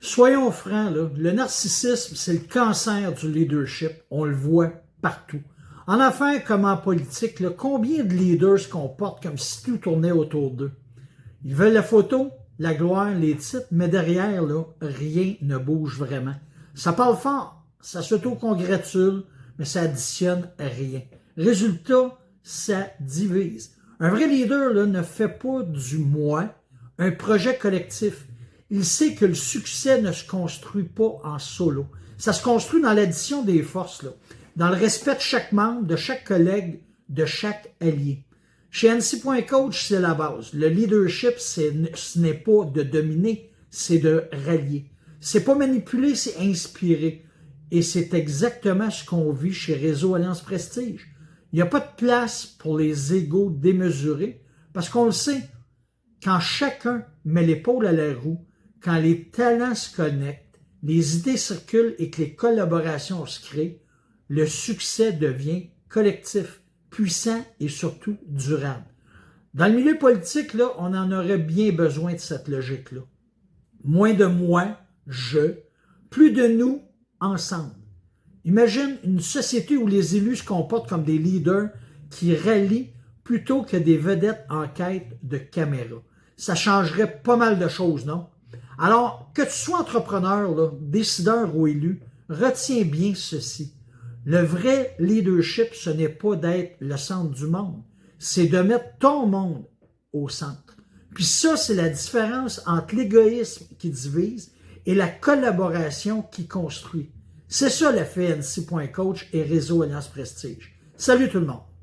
Soyons francs, là, le narcissisme, c'est le cancer du leadership. On le voit partout. En affaires comme en politique, là, combien de leaders se comportent comme si tout tournait autour d'eux? Ils veulent la photo, la gloire, les titres, mais derrière, là, rien ne bouge vraiment. Ça parle fort, ça s'auto-congratule, mais ça additionne rien. Résultat, ça divise. Un vrai leader là, ne fait pas du moi un projet collectif. Il sait que le succès ne se construit pas en solo. Ça se construit dans l'addition des forces, là, dans le respect de chaque membre, de chaque collègue, de chaque allié. Chez NC.Coach, c'est la base. Le leadership, ce n'est pas de dominer, c'est de rallier. C'est pas manipuler, c'est inspirer. Et c'est exactement ce qu'on vit chez Réseau Alliance Prestige. Il n'y a pas de place pour les égos démesurés, parce qu'on le sait, quand chacun met l'épaule à la roue, quand les talents se connectent, les idées circulent et que les collaborations se créent, le succès devient collectif, puissant et surtout durable. Dans le milieu politique, là, on en aurait bien besoin de cette logique-là. Moins de moi, je, plus de nous, ensemble. Imagine une société où les élus se comportent comme des leaders qui rallient plutôt que des vedettes en quête de caméra. Ça changerait pas mal de choses, non? Alors, que tu sois entrepreneur, là, décideur ou élu, retiens bien ceci. Le vrai leadership, ce n'est pas d'être le centre du monde, c'est de mettre ton monde au centre. Puis ça, c'est la différence entre l'égoïsme qui divise et la collaboration qui construit. C'est ça l'effet NC.Coach et Réseau Alliance Prestige. Salut tout le monde!